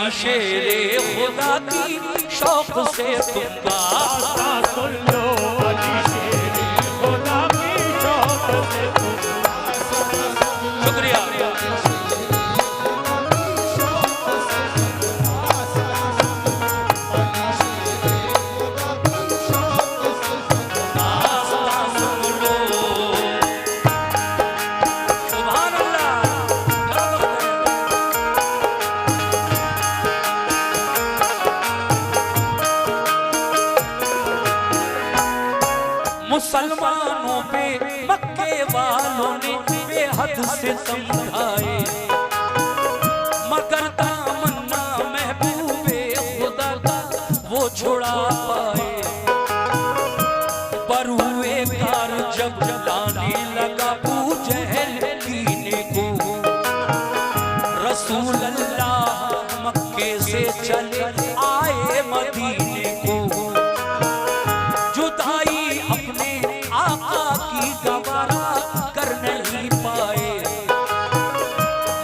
अली शेरे खुदा की शौक से तुम दास्तां सुन लो, अली शेरे खुदा की शौक से तुम। शुक्रिया। मुसलमानों पे मक्के वालों ने बेहद से समझाए, मगर तमन्ना महबूबे खुदा का वो छुड़ा पाए। बरूए कार जब लाने लगा अबू जहल कीने को, रसूल अल्लाह मक्के से चले आए मदीने को। जुदाई अपने आका की गवारा कर नहीं पाए,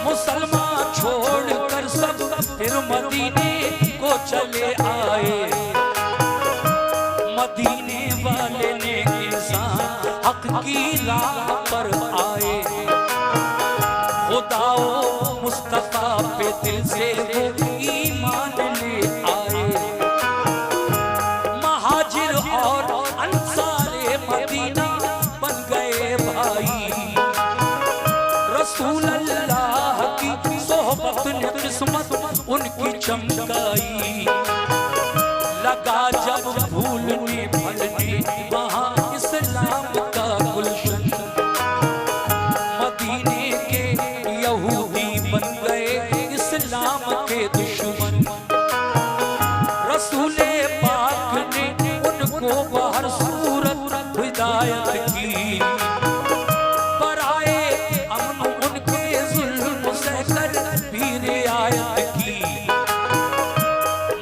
मुसलमान छोड़कर सब फिर मदीने को चले आए। मदीने वाले ने इंसान हक की राह पर आए, खुदाओ मुस्तफा पे दिल से ईमान ले आए। महाजिर और अंसारे मदीना बन गए भाई, रसूल अल्लाह की सोहबत ने किस्मत उनकी चमकाई। लगा जब भूलने भलने वहाँ इस्लाम का गुलशन, मदीने के यहूदी बन गए इस्लाम के दुश्मन। रसूले पाक ने उनको बाहर सूरत हिदायत की, पर आए अमन उनके जुल्म सहकर भी रियायत की।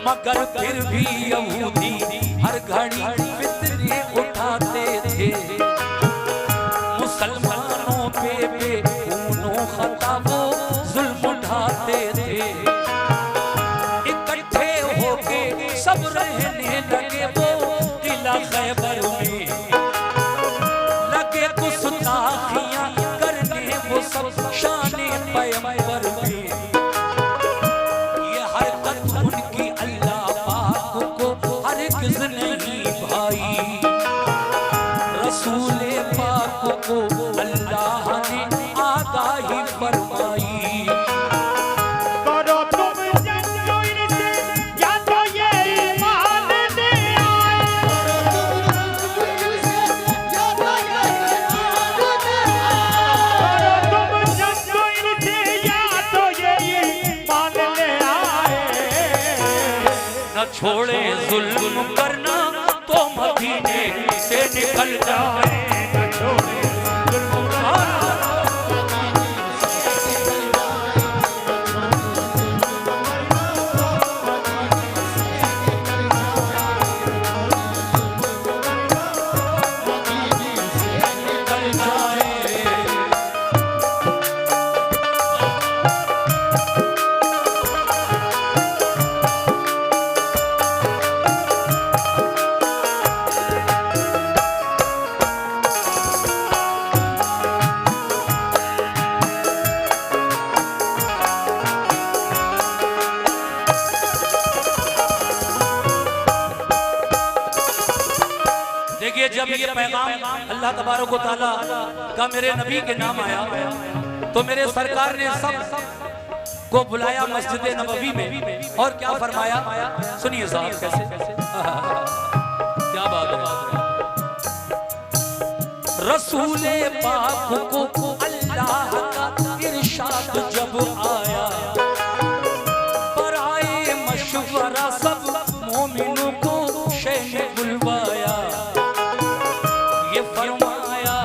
मगर फिर भी यहूदी हर घड़ी फितने उठाते थे, मुसलमानों पे बेखूनों खता वो जुल्म उठाते थे। इकट्ठे होके सब रहने लगे वो किला खैबर में, लगे गुस्ताखियां करने वो सब शाने पैगंबर में। ये हरकत उनकी अल्लाह पाक को हरगिज़ नहीं भाई, रसूले पाक को अल्लाह ने आगाही फरमाई। करो तुम जंग इनसे या तो ये ईमान ले आए, करो तुम जंग इनसे या तो ये ईमान ले आए। न छोड़े जुल्म करना तो मदीने से निकल जाए, न छोड़े जुल्म करना। निकल जाए। देखिए जब ये पैगाम अल्लाह तबारक व तआला का मेरे नबी के नाम आया, तो मेरे सरकार ने सब को बुलाया मस्जिद नबवी में, और क्या फरमाया सुनिए साहब कैसे। क्या बात है। रसूले पाक को अल्लाह का इरशाद जब आया, पर आए मशवरा सब मोमिनों को शेह ने बुलवाया। ये फरमाया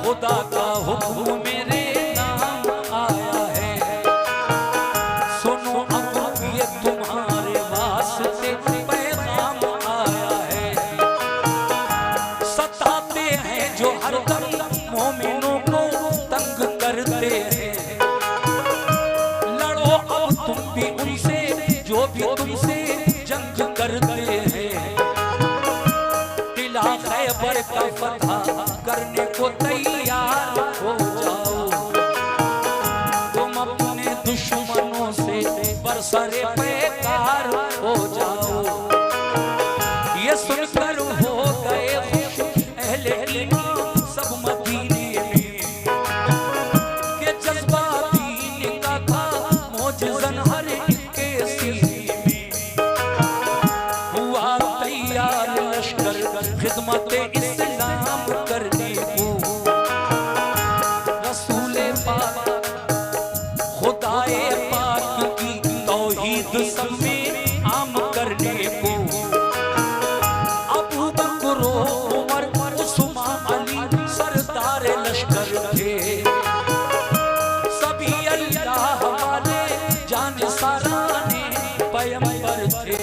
खुदा का हुक्म मेरे नाम आया है, सुनो अब ये तुम्हारे वास्ते पैगाम आया है। सताते हैं जो हरदम मोमिनों को तंग करते हैं, सरे बेकार हो जाओ। ये सुनकर हो गए खुश अहले ईमान सब मदीने में, के जज्बा दीन का था मोजज़न हर एक के सीने में। हुआ तैयार लश्कर खिदमत इस्लाम करने को, रसूले पाक खुदाए पाक की तौहीद सब में आम करने को। अबू बकर उमर उस्मान अली सरदार लश्कर थे, सभी अल्लाह वाले जान साराने पैगंबर थे।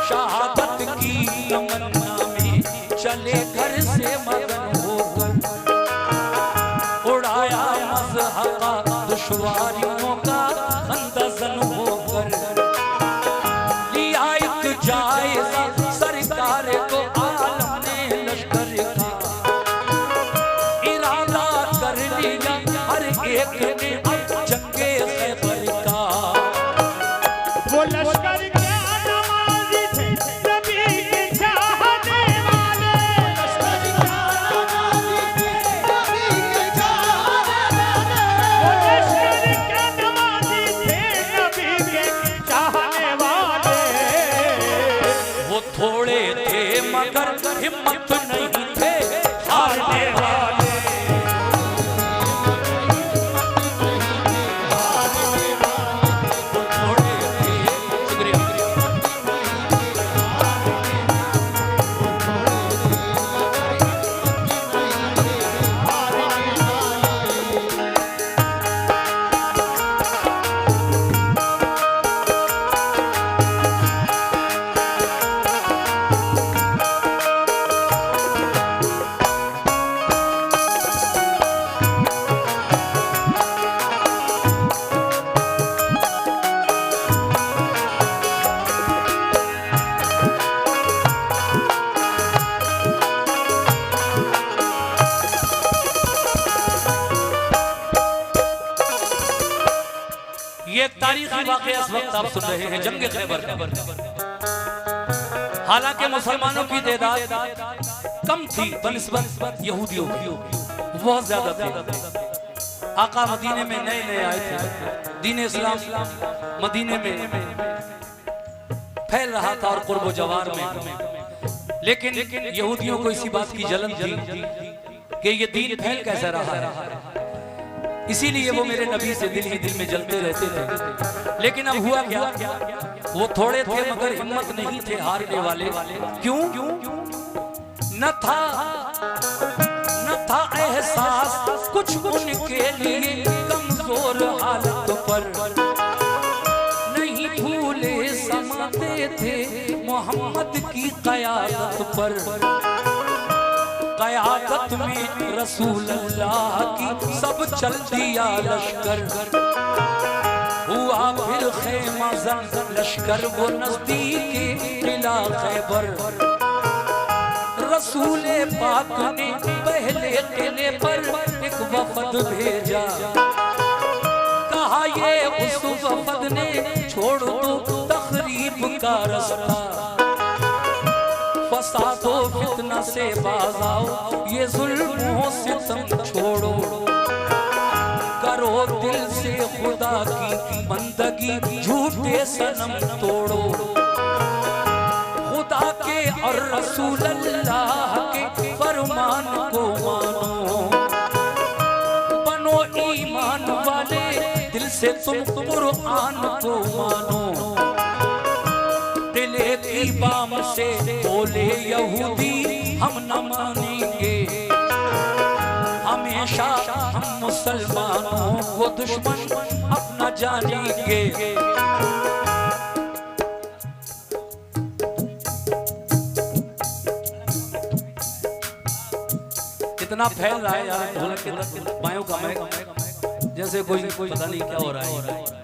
शहादत की तमन्ना में चले घर से मगन होकर, उड़ाया मज़हक़ा दुश्वारियों का अंदाज़न होकर। लिया एक जायज़ा सरकार को आलम ने लश्कर का, इरादा कर लिया हर एक ने अब जंगे खैबर का। वो लश्कर क्या नमाज़ी थे नबी के चाहने वाले, लश्कर क्या नमाज़ी थे नबी के चाहने वाले, वो लश्कर क्या नमाज़ी थे नबी के चाहने वाले। वो थोड़े थे मगर हिम्मत नहीं थे हारने वाले। वो थोड़े थे, शुक्रिया। ये एक तारीखी वाक़या इस वक्त आप सुन रहे हैं, जंग खैबर का। हालांकि मुसलमानों की तादाद कम थी बनिस्बत यहूदियों की, बहुत ज्यादा थी। आका मदीने में नए नए आए थे, दीन इस्लाम मदीने में फैल रहा था और कुर्ब जवार में। लेकिन यहूदियों को इसी बात की जलन थी कि ये दीन फैल कैसे रहा है, इसीलिए वो मेरे नबी से दिल ही दिल में जलते रहते थे। लेकिन अब हुआ क्या, वो थोड़े थे मगर हिम्मत नहीं थे हारने वाले। क्यों? न था एहसास कुछ उनके लिए कमजोर हालत पर, नहीं भूले समाते थे मोहम्मद की क़यादत पर। क़यादत में रसूल अल्लाह की सब चल दिया लश्कर, हुआ फिर खेमा ज़न लश्कर वो नज़दीक किला खैबर। रसूल पाक ने पहले किले पर एक वफद भेजा, कहा ये उस वफद ने छोड़ दो तखरीब का रास्ता, फसादो फितना से बाज आओ, ये जुल्मों से तुम छोड़ो, करो दिल से खुदा की बंदगी, झूठे सनम तोड़ो। खुदा के और रसूल अल्लाह के फरमान को मानो, बनो ईमान वाले, दिल से तुम कुरान को मानो। दिले की बाम से बोले यहूदी हम न मानेंगे, हमेशा हम मुसलमानों को दुश्मन अपना जानेंगे। कितना फैल रहा है यार ढोलक के बायों का महक, जैसे कोई पता नहीं क्या हो रहा है।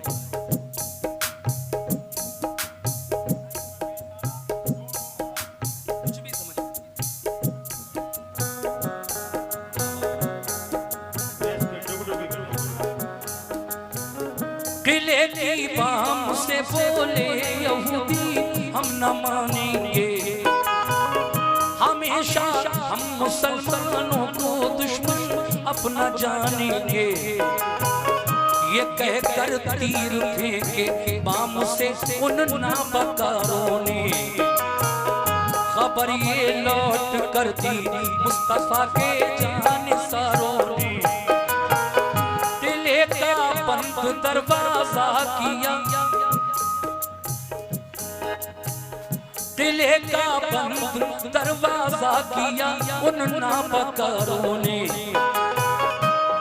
किले किले की बाम से बोले यहूदी हम न मानेंगे, हमेशा हम मुसलमानों को दुश्मन अपना जानेंगे। ये कहकर तीर फेंके बाम से उन नाबकारों ने, खबर ये लौट कर दी मुस्तफा के जानिसारों ने। किले का बंद दरवाजा किया, किले का बंद दरवाजा किया उन नाबकारों ने।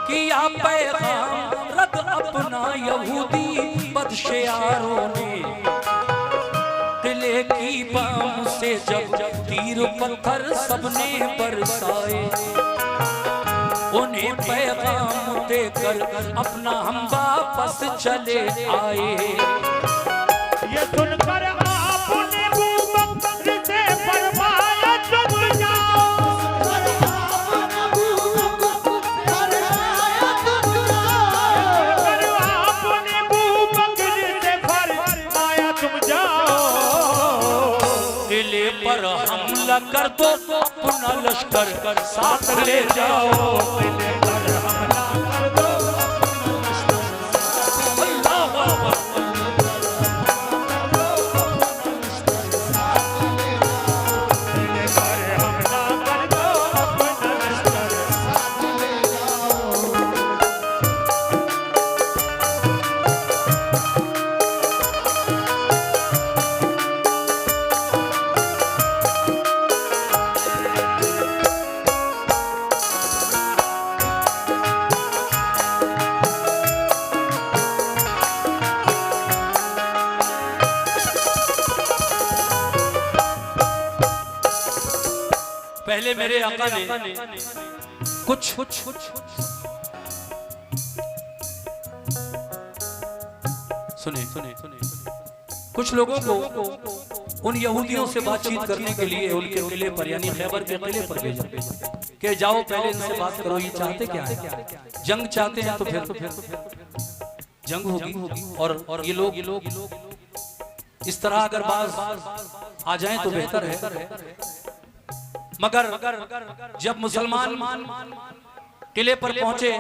किया पैगाम रद अपना यहूदी बदशयारों ने। किले की बाम से जब तीर पत्थर सबने बरसाए, उन्हें पैगाम देकर अपना हम वापस चले आए। ये सुनकर आपने अबू बकर से फरमाया तुम जाओ, आपने अबू बकर से फरमाया तुम जाओ। किले पर हमला कर दो अपना लश्कर साथ ले जाओ। किले पर हमला कर दो पहले मेरे आका ने कुछ सुने कुछ लोगों को उन यहूदियों से बातचीत करने के लिए उनके किले पर यानी खैबर के किले पर भेजा कि जाओ पहले इनसे बात करो, ये चाहते क्या है? जंग चाहते हैं तो फिर जंग होगी। और ये लोग इस तरह अगर बाज आ जाएं तो बेहतर है। मगर जब मुसलमान किले पर पहुंचे,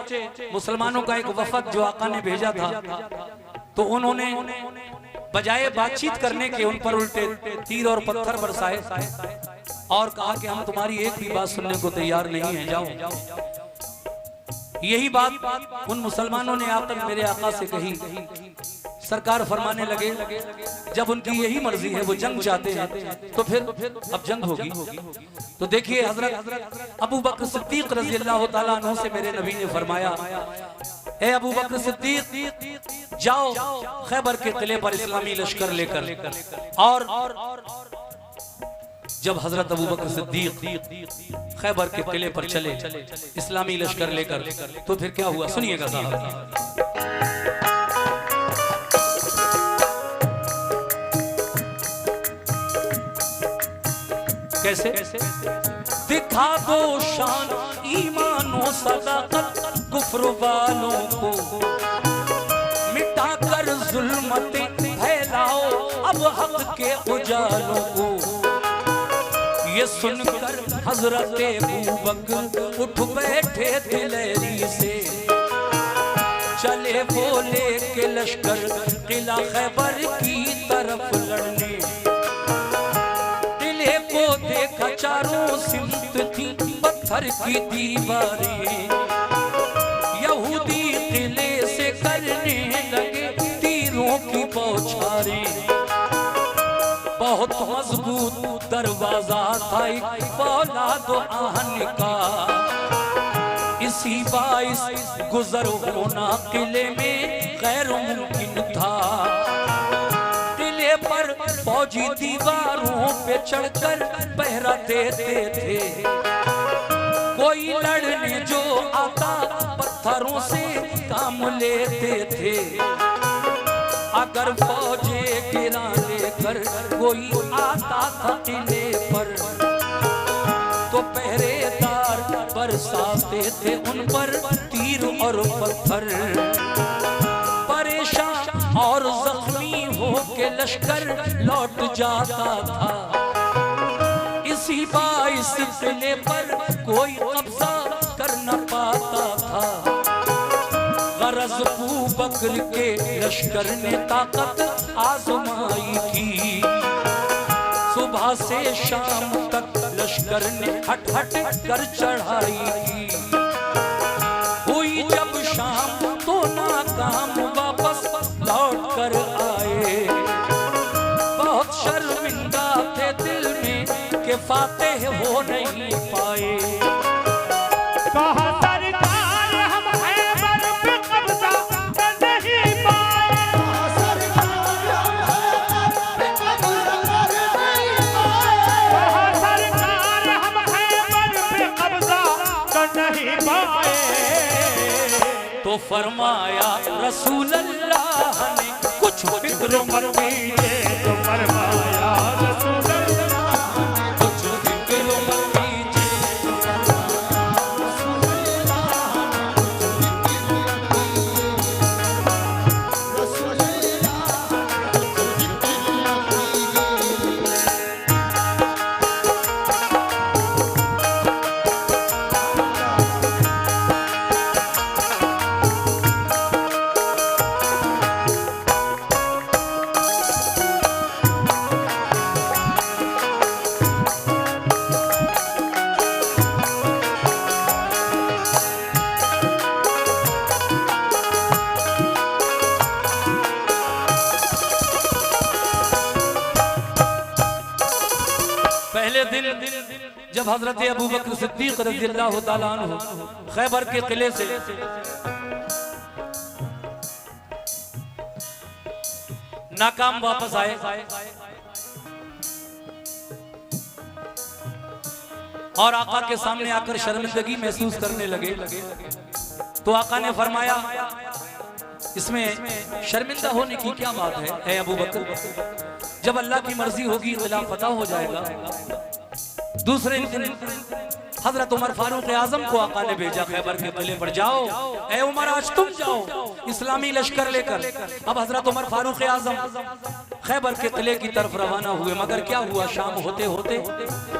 मुसलमानों का एक वफद जो आका ने भेजा था, तो उन्होंने बजाय बातचीत करने के उन पर उल्टे तीर और पत्थर बरसाए और कहा कि हम तुम्हारी एक भी बात सुनने को तैयार नहीं है, जाओ। यही बात उन मुसलमानों ने आकर मेरे आका से कही। सरकार फरमाने लगे जब उनकी यही मर्जी है, वो जंग चाहते हैं तो फिर अब जंग होगी। तो देखिए हजरत अबू बकर सिद्दीक रज़ी अल्लाह तआला अन्हु से मेरे नबी ने फरमाया, ए अबू बकर सिद्दीक जाओ खैबर के किले पर इस्लामी लश्कर लेकर। और जब हजरत अबू बकर सिद्दीक खैबर के किले पर चले इस्लामी लश्कर लेकर, तो फिर क्या हुआ सुनिएगा साहब। कैसे? दिखा दो शान ईमान और सदाकत कुफ्र वालों को, मिटाकर जुल्मतें फैलाओ अब हक के उजालों को। ये सुनकर हजरत अबू बकर उठ बैठे दिलेरी से, चले बोले के लश्कर किला खैबर की तरफ लड़ने। देखा चारों सिमत थी पत्थर की दीवारें, यहूदी किले से करने लगे तीरों की बौछारें। बहुत मजबूत दरवाजा था फौलाद आहन का, इसी बाइस गुजर होना किले में गैर मुमकिन था। पर फौजी दीवारों पे चढ़कर पहरा देते थे, कोई लड़ने जो आता पत्थरों से काम लेते थे। अगर फौजे गिरा लेकर कोई आता था किले पर, तो पहरेदार बरसाते थे उन पर तीर और पत्थर। परेशान लश्कर लौट जाता था। इसी बाइस किले पर कोई कब्जा कर न पाता था। गरज अबू बकर के लश्कर ने ताकत आजमाई थी। सुबह से शाम तक लश्कर ने हट हट कर चढ़ाई थी। हुई जब शाम तो नाकाम वापस लौट कर आए। बहुत शर्मिंदा थे दिल में कि फातेह हो नहीं पाए। कहा सरकार हम खैबर पे कब्जा कर नहीं पाए। कहा सरकार हम खैबर पे कब्जा कर नहीं पाए। तो फरमाया रसूल अल्लाह ने कुछ फिक्र मत कीजिए। तो फरमाया रसूल अल्लाह कुछ फिक्र मत कीजिए। पहले दिन जब हजरत अबू बकर सिद्दीक रज़ियल्लाहु ताला अन्हु खैबर के किले से नाकाम वापस आए और आका के सामने आकर शर्मिंदगी महसूस करने लगे, तो आका ने फरमाया इसमें शर्मिंदा होने की क्या बात है ऐ अबू बकर, जब अल्लाह की मर्जी होगी खिलाफ फतह हो जाएगा। दूसरे दिन हजरत उमर फारूक आजम को आका ने भेजा खैबर के किले पर, जाओ ऐ उमर आज तुम जाओ इस्लामी लश्कर लेकर। अब हजरत उमर फारूक आजम खैबर के किले की तरफ रवाना हुए, मगर क्या हुआ शाम होते होते,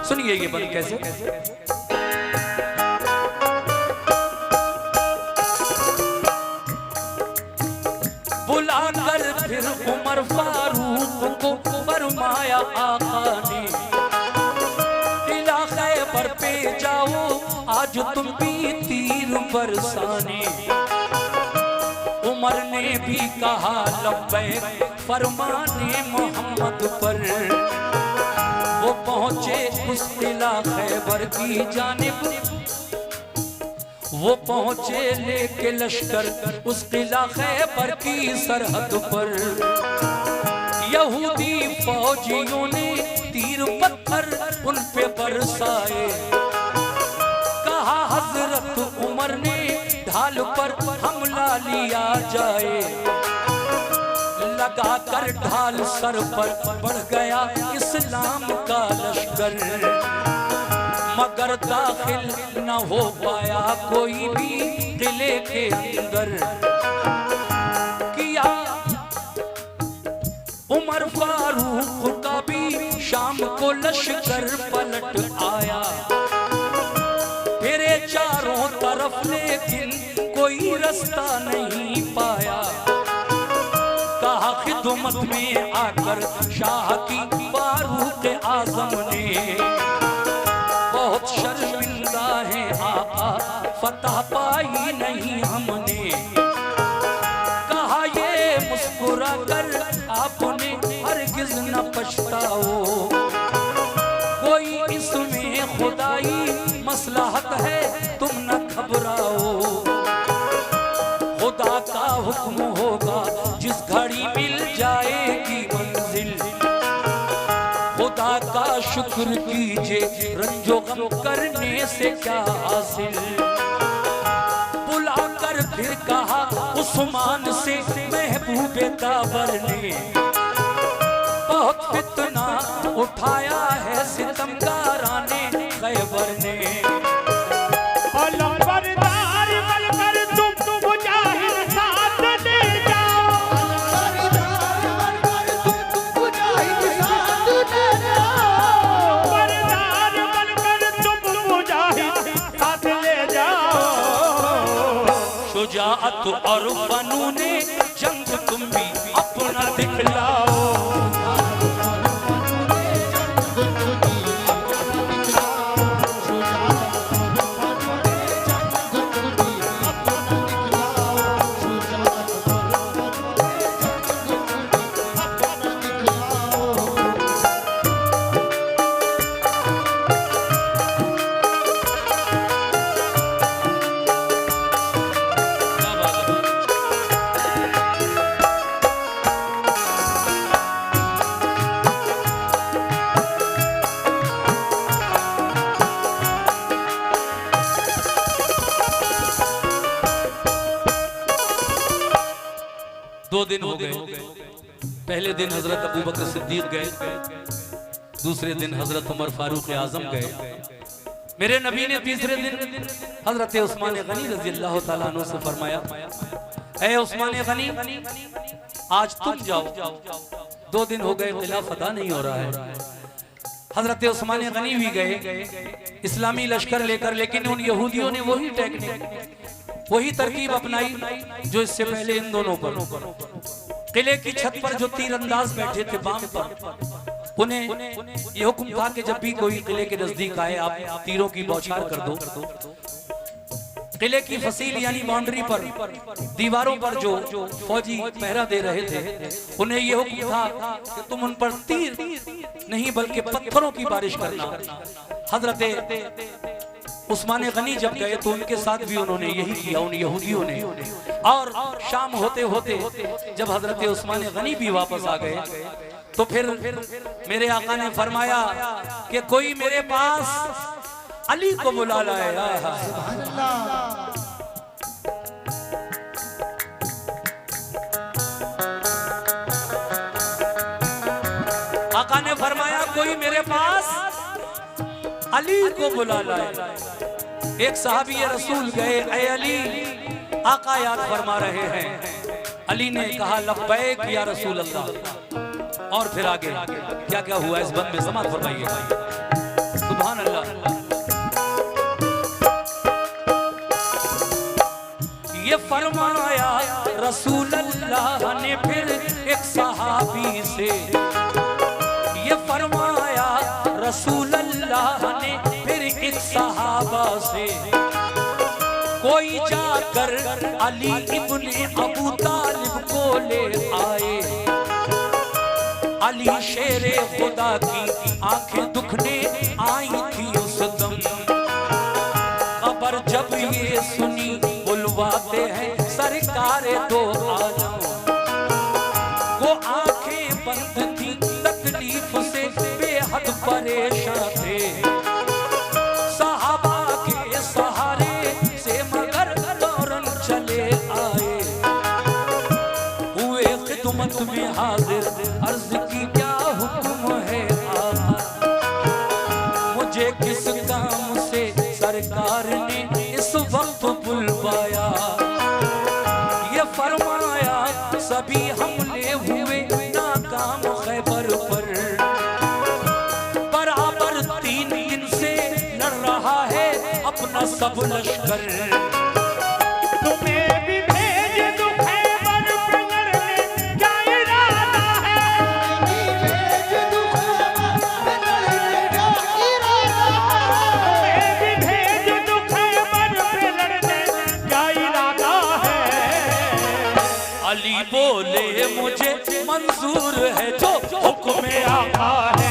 सुनिए ये बंद कैसे। बुलाकर फिर उमर फारूक को फरमाया आका ने, किला खैबर पे जाओ आज तुम भी तीर बरसाने। उमर ने भी कहा लब्बैक फरमाने मोहम्मद पर। वो पहुंचे उस किला खैबर की जानिब, वो पहुंचे लेके लश्कर उस किला खैबर की सरहद पर। यहूदी फौजियों ने तीर पत्थर उन पे बरसाए। कहा हजरत उमर ने ढाल पर हमला लिया जाए। लगा कर ढाल सर पर बढ़ गया इस्लाम का लश्कर, मगर दाखिल न हो पाया कोई भी किले के अंदर। किया उमर फारूक का भी शाम को लश्कर पलट आया। फिरे चारों तरफ लेकिन कोई रास्ता नहीं पाया। कहा खिदमत में आकर शाह की फारूक आजम ने, बहुत शर्मिंदा है आका फतह पाई नहीं हमने। कहा ये मुस्कुरा कर आपने हरगिज न पछताओ, कोई इसमें खुदाई मसलहत है तुम न घबराओ। खुदा का हुक्म होगा जिस घड़ी मिल जाएगी मंजिल। खुदा का शुक्र कीजिए रंजो गम करने से क्या हासिल। बुलाकर फिर कहा उस्मान से महबूबे ताबर ने, बहुत फितना उठाया है सितमगाराने खैबर ने। तो और फनून जंग तुम भी अपना दिखलाओ। दो दिन हो गए। पहले दिन हजरत अबू बकर सिद्दीक गए, दूसरे दिन हजरत उमर फारूक आजम गए। मेरे नबी ने तीसरे दिन हजरत उस्मान गनी रजी अल्लाह तआला अन्हु से फरमाया, ऐ उस्मान गनी आज तुम जाओ। 2 दिन हो गए, खिलाफ अदा नहीं हो रहा है। हजरत उस्मान गनी भी गए इस्लामी लश्कर लेकर, लेकिन उन यहूदियों ने वही टेक्निक, वही तरकीब अपनाई जो इससे पहले इन दोनों पर। किले की छत पर जो तीरंदाज बैठे थे बाम पर, उन्हें ये हुक्म था कि जब भी कोई किले के नजदीक आए आप तीरों की बौछार कर दो। किले की फसील यानी बाउंड्री पर, दीवारों पर जो फौजी पहरा दे रहे थे, उन्हें ये हुक्म था कि तुम उन पर तीर नहीं बल्कि पत्थरों की बारिश करना। हजरत उस्मान गनी जब गए तो उनके साथ भी उन्होंने यही किया, उन यहूदियों ने। और शाम होते होते जब हजरत उस्मान गनी भी वापस आ गए तो फिर मेरे आका ने फरमाया कि कोई मेरे पास अली को बुला लाए। आका ने फरमाया कोई मेरे पास अली को बुला लाए। एक सहाबी रसूल गए, ऐ अली, आका याद फरमा रहे हैं। अली ने कहा लब्बैक या रसूल अल्लाह। और फिर आगे क्या क्या हुआ इस बंद में समात फरमाइए। सुभान अल्लाह। ये फरमाया रसूल अल्लाह ने फिर एक सहाबी से, ये फरमाया रसूल अल्लाह ने फिर एक सहाबा से, कोई जाकर अली इब्ने अबू तालिब को ले आए। अली शेरे खुदा की आंखें दुखने आई थी उस दम। खबर जब ये सुनी बुलवाते हैं सरकार दो आलम। वो आंखें बंद थी तकलीफ से बेहद परेशान थे। सहाबा के सहारे से मगर दौरन चले आए। हुए खिदमत में हाजिर, अर्ज की क्या हुक्म है आका। मुझे किस काम से सरकार ने इस वक्त बुलवाया। ये फरमाया सभी हमले हुए नाकाम खैबर पर। बराबर 3 दिन से लड़ रहा है अपना सब लश्कर। तुम्हें भी भेज दूं खैबर पे लड़ने, क्या इरादा है? तुम्हें भी भेज दूं खैबर पे लड़ने, क्या इरादा है? अली बोले मुझे मंजूर है जो हुक्म आका है।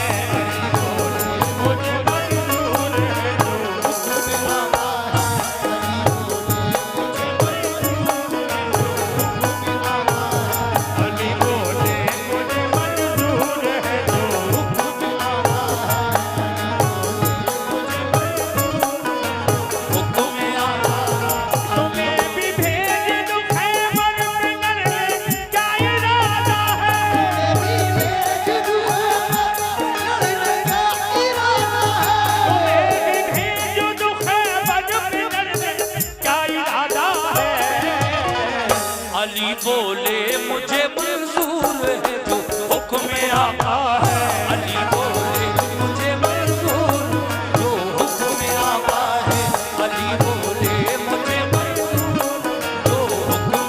अली बोले मुझे मंजूर है जो हुक्म आका है। अली बोले मुझे मंजूर जो हुक्म आका है। अली बोले मुझे मंजूर जो हुक्म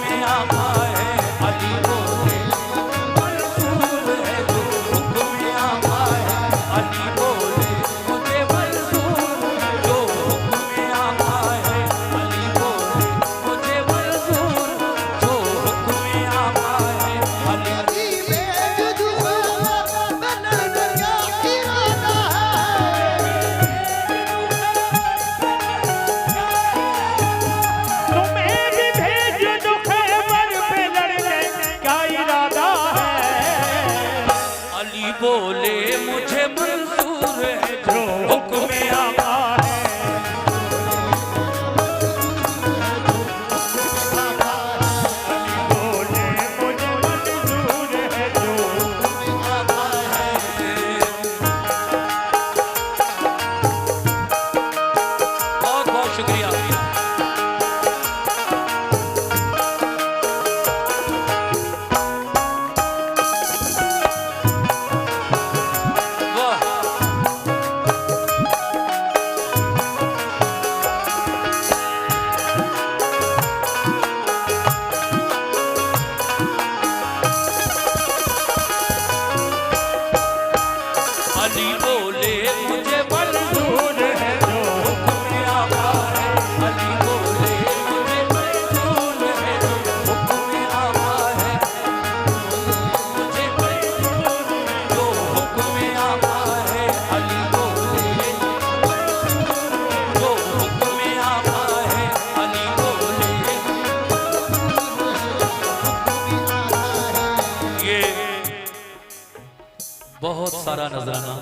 बहुत सारा नजराना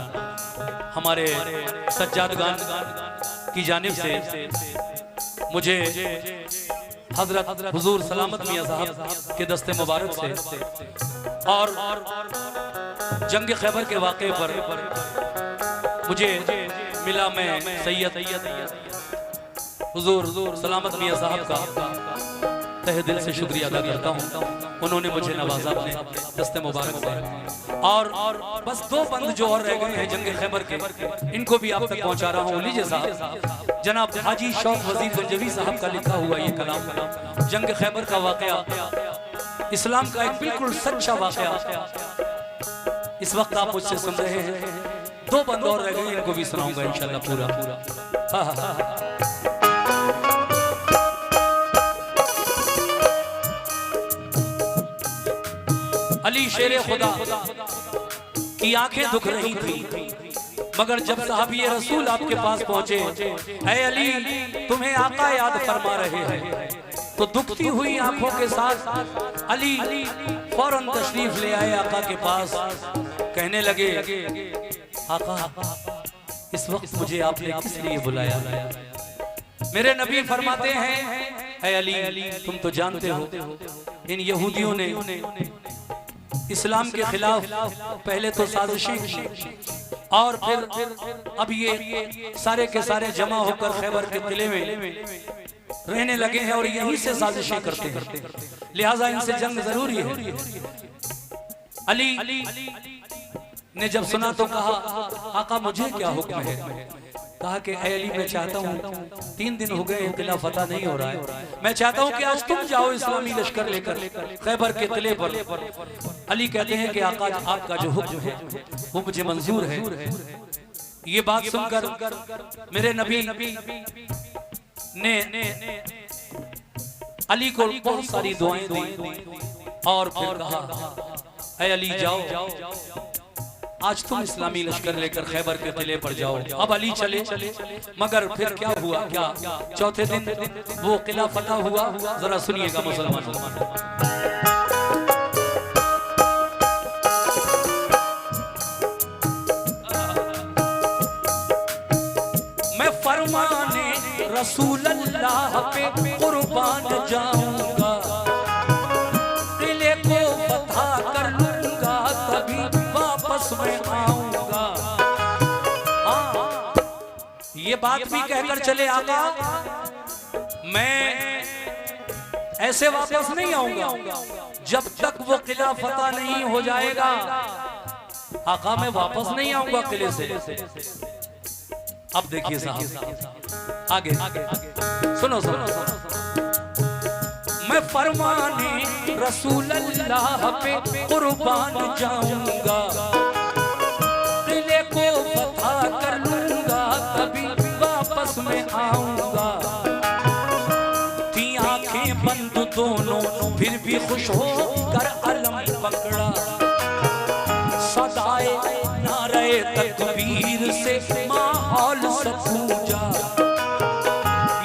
हमारे सज्जादगान की जानिब से मुझे हजरत हुजूर सलामत मियां साहब के दस्ते मुबारक से और जंग खैबर के वाक़े पर मुझे मिला। मैं सैयद हुजूर सलामत मियां साहब का तहे दिल से शुक्रिया अदा करता हूँ। उन्होंने मुझे नवाजा अपने दस्ते मुबारक से। और बस 2 बंद जो और रह गए हैं जंग खैबर के, इनको भी आप तक पहुंचा रहा हूँ। लीजिए साहब, जनाब हाजी शौक वजीर गंजवी साहब का लिखा हुआ ये कलाम, जंग खैबर का वाकया, इस्लाम का एक बिल्कुल सच्चा वाकया इस वक्त आप मुझसे सुन रहे हैं। 2 बंद और रह गए, इनको भी सुनाऊंगा इंशाल्लाह पूरा। अली शेरे खुदा की आंखें दुख रही थी, मगर जब साहबी रसूल आपके पास पहुंचे, ऐ अली तुम्हें आका याद फरमा रहे हैं, तो दुखती हुई आंखों के साथ अली फौरन तशरीफ ले आए आका के पास। कहने लगे, आका इस वक्त मुझे आपने किस लिए बुलाया? मेरे नबी फरमाते हैं, ऐ अली तुम तो जानते हो इन यहूदियों ने इस्लाम के खिलाफ पहले तो साजिशें की, और फिर अब ये सारे के सारे जमा होकर खैबर के किले में रहने लगे हैं और यहीं से साजिशें करते हैं, लिहाजा इनसे जंग जरूरी है। अली ने जब सुना तो कहा, आका मुझे क्या हुक्म है? कहा कि ऐ अली मैं चाहता हूँ, 3 दिन हो गए किला फतह नहीं हो रहा है, मैं चाहता हूँ कि आज तुम जाओ इस्लामी लश्कर लेकर खैबर के किले पर। अली कहते हैं कि आका आपका जो हुक्म है वो मुझे मंजूर है। ये बात सुनकर मेरे नबी ने अली को बहुत सारी दुआएं दी और फिर कहा, ऐ अली जाओ आज तुम इस्लामी लश्कर लेकर खैबर के किले पर जाओ। अब अली चले, मगर फिर क्या हुआ? क्या चौथे दिन वो किला फतह हुआ? जरा सुनिएगा मुसलमानों। मैं फरमाने रसूल अल्लाह पे कुर्बान जाऊंगा, किले को फतह कर लूंगा, तभी वापस मैं आऊंगा। ये बात भी कहकर चले आका, मैं ऐसे वापस नहीं आऊंगा जब तक वो किला फतह नहीं हो जाएगा। आका मैं वापस नहीं आऊंगा किले से। अब देखिए साहब आगे सुनो। मैं फरमाने रसूल अल्लाह पे कुर्बान जाऊंगा, किले को फतह कर लूंगा, तभी वापस मैं आऊंगा। थी आंखें बंद दोनों, फिर भी खुश हो कर अलम पकड़ा, सदाए नारे तकबीर से माहौल सपूजा।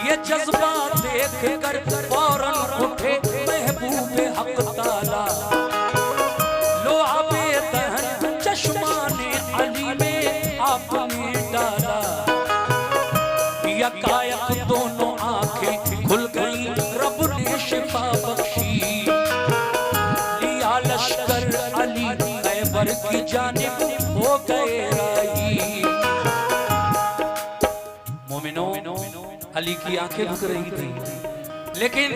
ये जज्बा देख कर फौरन उठे महबूब हक ताला, लो आबे दहन चश्माने अली में आपने डाला। यकायक दोनों आंखें खुल गई, रब ने शिफा बख्शी, लिया लश्कर अली खैबर की जानिब हो गए राही। मोमिनो अली की आंखें रुक रही थी, लेकिन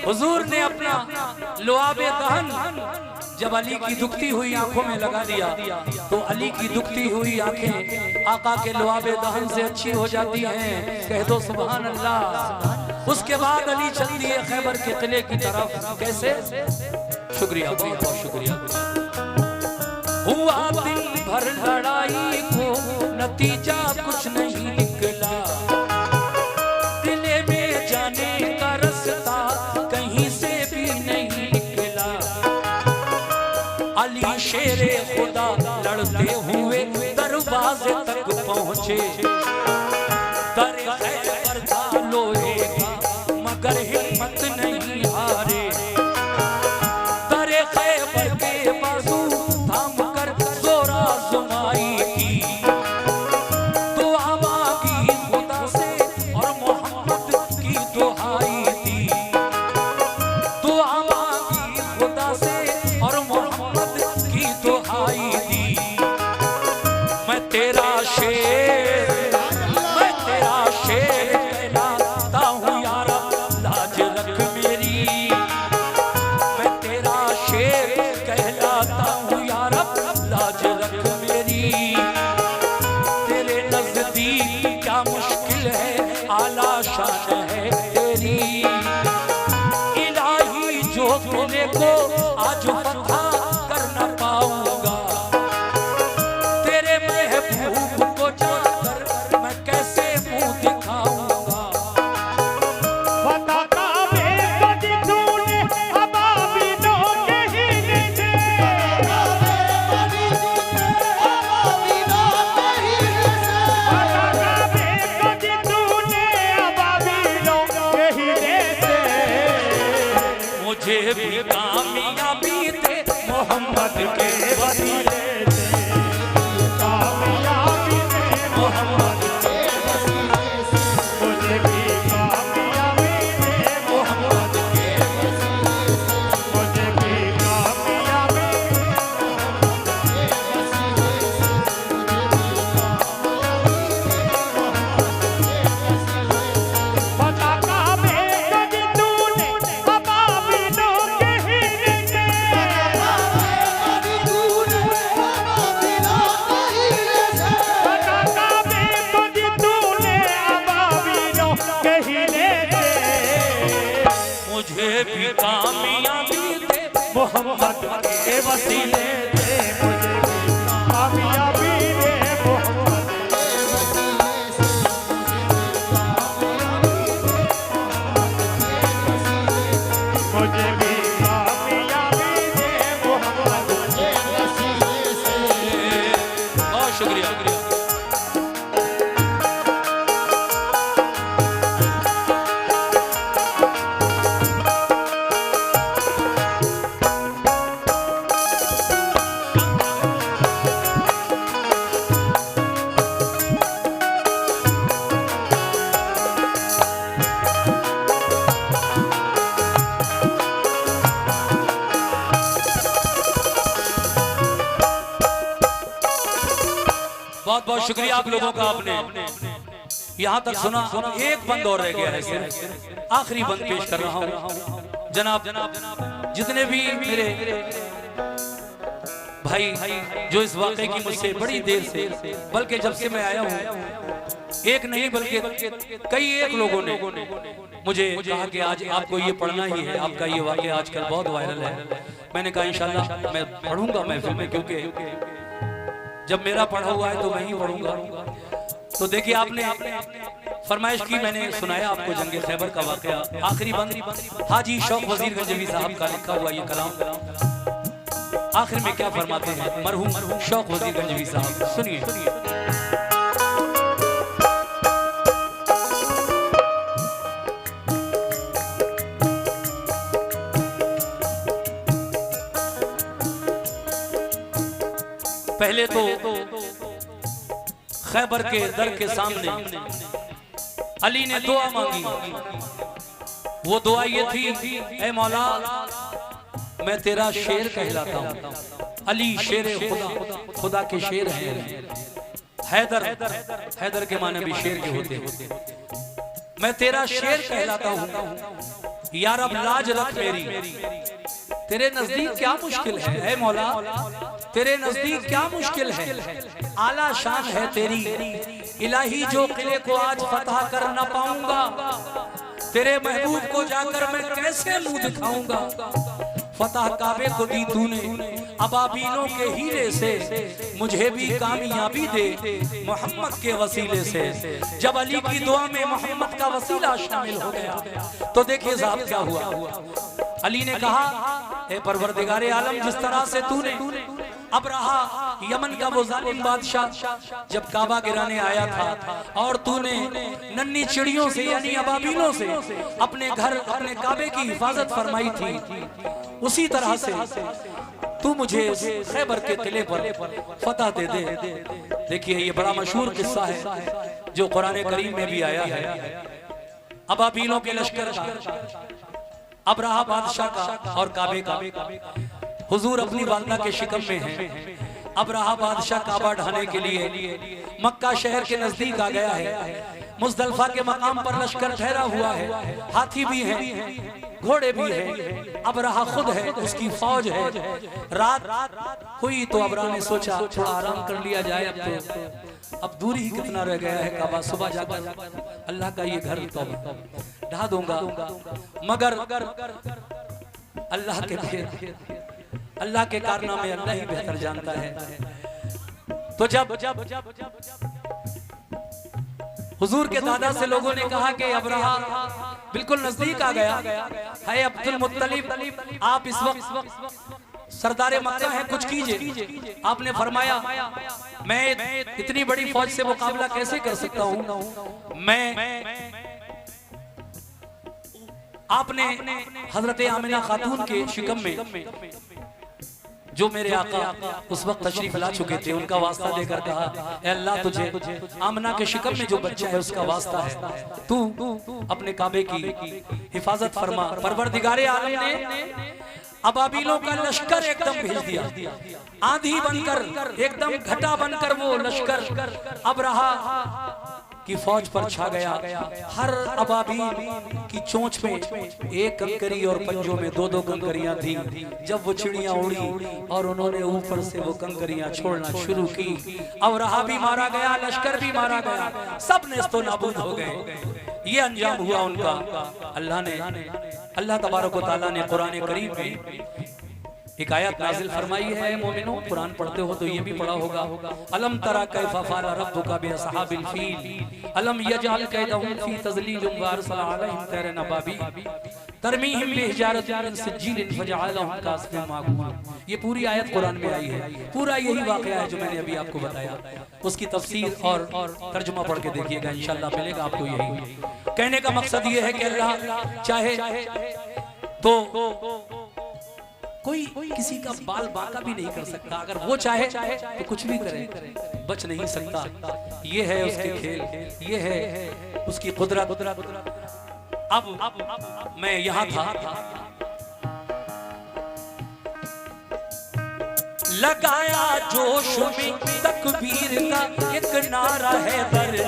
हुजूर ने अपना लुआबे दहन जब अली की दुखती हुई आंखों में लगा दिया, तो अली की दुखती हुई आंखें आका के लुआबे दहन से अच्छी हो जाती हैं। कह दो सुभान अल्लाह। उसके बाद अली चल दिए खैबर के किले की तरफ। कैसे? शुक्रिया, बहुत बहुत शुक्रिया। हुआ दिन भर लड़ाई को नतीजा कुछ नहीं निकला, किले में जाने का रास्ता कहीं से भी नहीं निकला। अली शेरे खुदा लड़ते हुए दरवाजे तक पहुंचे, दर खैबर था लोहे का मगर हिम्मत नहीं हारे। दर खैबर के बाजू थाम कर जोरा जुमा किले को आज फतह कर न पाऊंगा। तेरे महबूब को जाकर मैं कैसे मुंह दिखाऊंगा। फतह काबे को दी तूने अबाबिलों के हीले से। फतह काबे को दी तूने अबाबिलों के हीले से। मुझे भी कामयाबी दे मोहम्मद के वसीले से। कामयाबी दे मोहम्मद के वसीले से। मुझे भी कामयाबी दे मोहम्मद के वसीले से। मुझे भी कामयाबी फतह काबे को दी तूने अबाबिलों के हीले से। फतह काबे को दी तूने अबाबिलों के हीले से। मुझे भी कामयाबी दे मोहम्मद के वसीले से। मुझे भी कामयाबी दे मोहम्मद के वसीले से। मुझे भी कामयाबी दे मोहम्मद के वसीले से। बहुत शुक्रिया। बहुत बहुत शुक्रिया आप लोगों का। आपने यहाँ तक सुना। एक बंद और रह गया है सिर्फ, आखिरी बंद पेश कर रहा हूँ। जनाब जितने भी मेरे भाई जो इस वाक़े की मुझसे बड़ी देर से, बल्कि जब से मैं आया हूँ, एक नहीं बल्कि कई एक लोगों ने मुझे कहा कि आज आपको ये पढ़ना ही है, आपका ये वाक़या आजकल बहुत वायरल है। मैंने कहा इंशाल्लाह मैं पढ़ूंगा महफिल में, क्योंकि जब मेरा पढ़ा हुआ है तो मैं ही पढ़ूंगा। तो देखिए आपने फरमाइश की, मैंने सुनाया आपको जंग खैबर का वाकया। आखिरी बंद हाजी शौक वजीर गंजवी साहब का लिखा हुआ ये कलाम। आखिर में क्या फरमाते हैं मरहूम शौक वजीर गंजवी साहब, सुनिए। पहले तो खैबर के दर के सामने अली ने दुआ मांगी। वो दुआ ये थी, ऐ मौला मैं तेरा शेर कहलाता हूँ। अली शेर खुदा, खुदा के शेर हैं। हैदर के माने भी शेर के होते हैं। मैं तेरा शेर कहलाता हूँ, यार अब लाज रख मेरी। तेरे नजदीक क्या मुश्किल है ऐ मौला, तेरे नजदीक क्या मुश्किल है। आला शान है तेरी इलाही, जो किले को आज फतह कर न पाऊंगा। तेरे महबूब को जाकर मैं कैसे मुंह दिखाऊंगा। फतह काबे को दी तूने अबाबीलों के हीले से, मुझे भी कामयाबी दे मोहम्मद के वसीले से। जब अली की दुआ में मोहम्मद का वसीला शामिल हो गया तो देखिए साहब क्या हुआ। अली ने कहा, ए परवरदिगारे आलम, जिस तरह से तूने अब रहा यमन का वो जालिम बादशाह जब काबा गिराने आया था और तूने नन्ही चिड़ियों से यानी अबाबीलों से अपने घर अपने काबे की हिफाजत फरमाई थी, उसी तरह से तू मुझे खैबर के किले पर फतह दे दे। देखिए ये बड़ा मशहूर किस्सा है जो कुरान करीम में भी आया है। अबाबीलों के लश्कर का, अबरहा बादशाह का और काबे का। हुजूर अपनी वालदा के शिकम में हैं। अबरहा बादशाह काबा ढाने के लिए मक्का शहर के नजदीक आ गया है। मुजदलफा के मकाम पर लश्कर ठहरा हुआ है, हाथी भी हैं, घोड़े भी हैं, अबरहा खुद है, उसकी फौज है। रात हुई तो अबरहा ने सोचा थोड़ा आराम कर लिया जाए, अब दूरी ही कितना रह गया है काबा, सुबह जाकर अल्लाह का ये घर तो ढा दूंगा। मगर अल्लाह के भेद, अल्लाह के कारनामे अल्लाह ही बेहतर जानता है। तो जब हुजूर के दादा से लोगों ने कहा कि अबरहा बिल्कुल नजदीक आ गया है, अब्दुल मुत्तलिब आप इस वक्त सरदारे मक्का हैं, कुछ कीजिए। आपने फरमाया मैं इतनी बड़ी फौज से मुकाबला कैसे कर सकता हूं। आपने हजरत आमिना खातून के शिकम में जो मेरे आका उस वक्त तशरीफ ला चुके थे उनका वास्ता देकर कहा, ए अल्लाह तुझे आमना के शिकम में जो बच्चा है उसका वास्ता है, तू अपने काबे की हिफाजत फरमा। परवरदिगारे आलम ने अबाबीलों का लश्कर एकदम भेज दिया, आंधी बनकर एकदम घटा बनकर वो लश्कर अबरहा की फौज पर छा गया। हर अबाबील की चोंच में एक कंकरी और पंजों में दो दो कंकरियां थी। जब वो चिड़ियां उड़ी और उन्होंने ऊपर से वो कंकरियां छोड़ना शुरू की, अबरहा भी मारा गया, लश्कर भी मारा गया, सब नेस्तो नाबूद हो गए। ये अंजाम हुआ उनका। अल्लाह तबारक व तआला ने कुरान करीम में एक आयत नाजिल फरमाई है। मोमिनो, कुरान पढ़ते हो तो ये भी पढ़ा होगा। अलम तरा कैफा फअल रब्बुका बिअस्हाबिल फील अलम यजअल कैदहुम फी तज़लील व अरसल अलैहिम तैरन अबाबील तरमीहिम बिहिजारतिन मिन सिज्जील फजअलहुम कास्फिन माकूल। ये पूरी आयत कुरान में आई है। पूरा यही वाकया है जो मैंने अभी आपको बताया। उसकी तफसीर और तर्जुमा पढ़ के देखिएगा, इंशाअल्लाह मिलेगा आपको। यही कहने का मकसद ये है कि अल्लाह चाहे तो कोई किसी का बाल बांका भी नहीं कर सकता। अगर वो चाहे तो कुछ भी करे, बच नहीं सकता। ये है उसके खेल, ये है उसकी कुदरत। अब मैं यहाँ था, लगाया जोश में तकबीर का एक नारा है दर्द,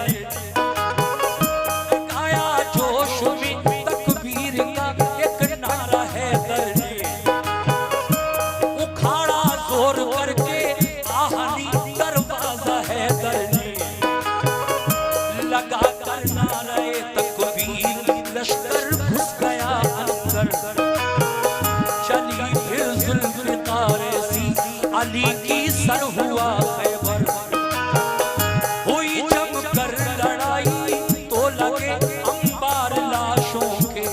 लगाया जोश में तकबीर का एक नारा है दर्द, लगा कर नारे तकबीर लश्कर घुस गया अंदर, चली फिर जुल्फ़िकार सी अली की सर हुआ खैबर, हुई जब कर लड़ाई तो लगे अंबार लाशों के,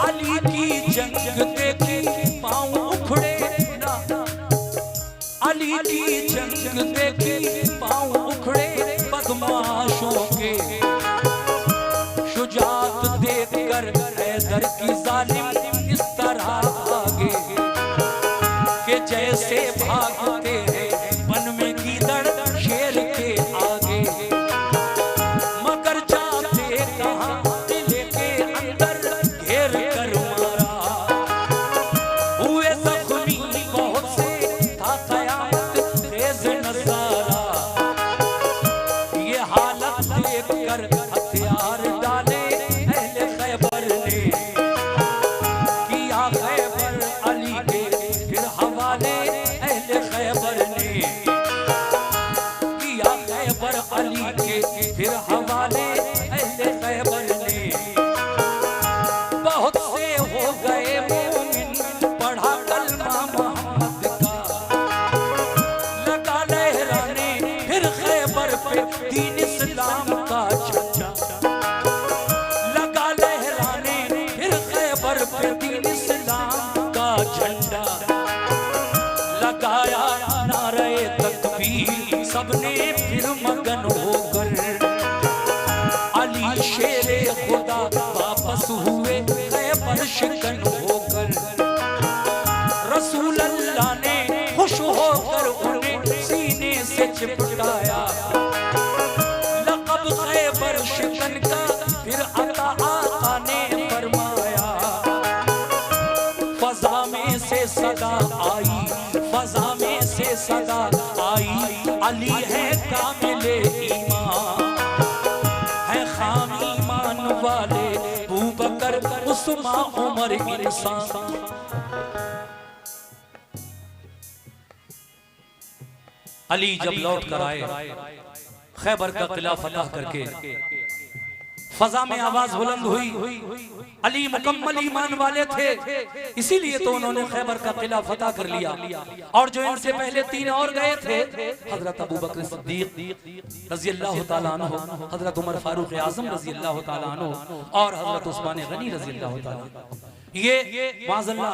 अली की जंग देखी पाँव उखड़े ना, अली की जंग देखी पाँव उखड़े बदमाशों के, शुजात देखकर हैदर की जालिम इस तरह भागे कि जैसे भागते हैं वन में गीदड़ शेर के आगे, मगर जाते कहाँ किले के अंदर घेर कर मारा, हुए जख्मी बहुत से था क़यामत तेज़ नज़ारा, कर हथियार डाले अहले खैबर ने, किया खैबर अली के फिर हवाले अहले खैबर ने, किया खैबर अली के फिर हवाले अहले खैबर ने, बहुत से हो गए मोमिन पढ़ा कलमा मोहम्मद का, लगा लहराने फिर खैबर पे दीन इस्लाम का झंडा, लगा लहराने फिर खैबर पे दीन इस्लाम का झंडा, लगाया नारे तकबीर सबने फिर मगन होकर, अली शेरे खुदा वापस हुए खैबर शिकन होकर, रसूल अल्लाह ने खुश होकर उन्हें सीने से चिपटाया, खैबर शिकन का फिर अता आका ने फरमाया, फजा में से सदा आई, फजा में से सदा आई, अली है कामिले ईमान, है खाम ईमान वाले अबू बकर उस्मान उमर इंसान। अली जब लौट कर आए खैबर का किला फतह करके, फजा में आवाज बुलंद हुई, अली मुकम्मल ईमान वाले थे, इसीलिए तो उन्होंने खैबर का किला फतह कर लिया। और जो इनसे पहले 3 और गए थे, हजरत अबू बकर सिद्दीक रजी अल्लाह तआला अन्हु, हजरत उमर फारूक आजम रजी अल्लाह तआला अन्हु और हजरत उस्मान गनी रजी अल्लाह तआला, ये माज़अल्लाह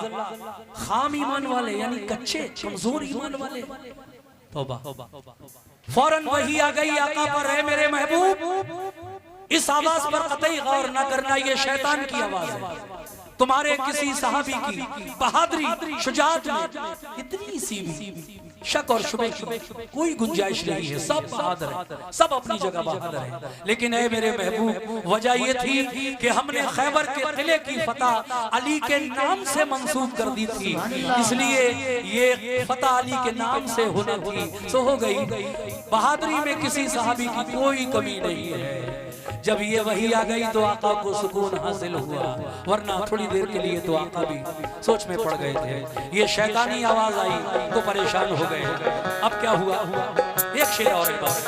खाम ईमान वाले, यानी कच्चे कमजोर ईमान वाले। तौबा, फौरन वही आ गई आका पर, है मेरे महबूब इस आवाज पर कतई गौर न करना, ये शैतान की आवाज है। तुम्हारे किसी सहाबी की बहादुरी शुजाअत में इतनी सी भी शक और शुबे की कोई गुंजाइश नहीं है। सब बहादुर है, सब अपनी जगह बहादुर है। लेकिन ऐ मेरे महबूब, वजह ये थी कि हमने खैबर के किले की फतह अली के नाम से मंसूब कर दी थी, इसलिए ये फतह अली के नाम से होना थी, सो हो गई। बहादुरी में किसी सहाबी की कोई कमी नहीं है। जब ये वही आ गई तो आका को सुकून हासिल हुआ, वरना थोड़ी देर के लिए तो आका भी सोच में पड़ गए थे। ये शैतानी आवाज आई तो परेशान हो गए। अब क्या हुआ, एक शेर और एक बात,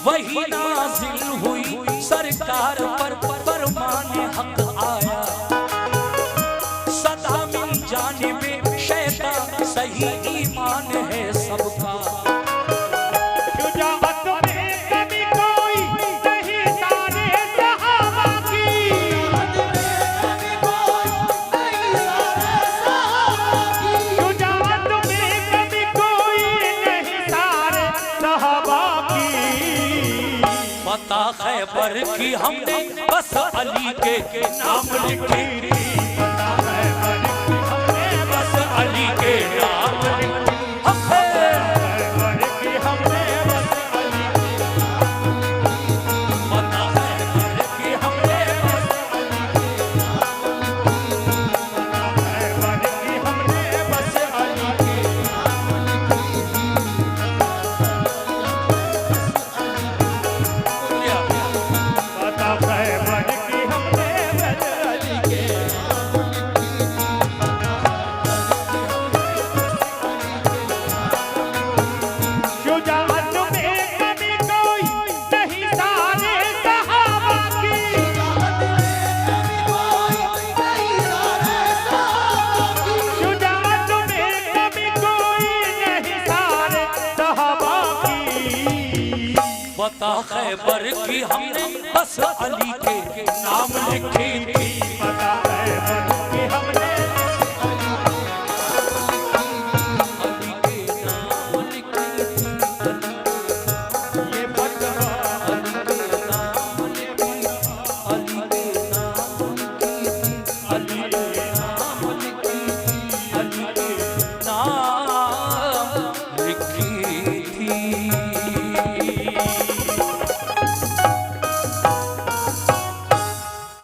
वही नाज़िल हुई सरकार पर फरमाने हक आया, सदा मिल जानिबे शैतान सही ईमान है सबका। शुजाअत में कभी कोई नहीं सारे सहाबा की, शुजाअत में कभी कोई नहीं सारे सहाबा की। फतह खैबर की हमने बस अली के नाम लिखी, बस अली के नाम लिखी। फतह खैबर की हमने बस अली के नाम लिखी थी।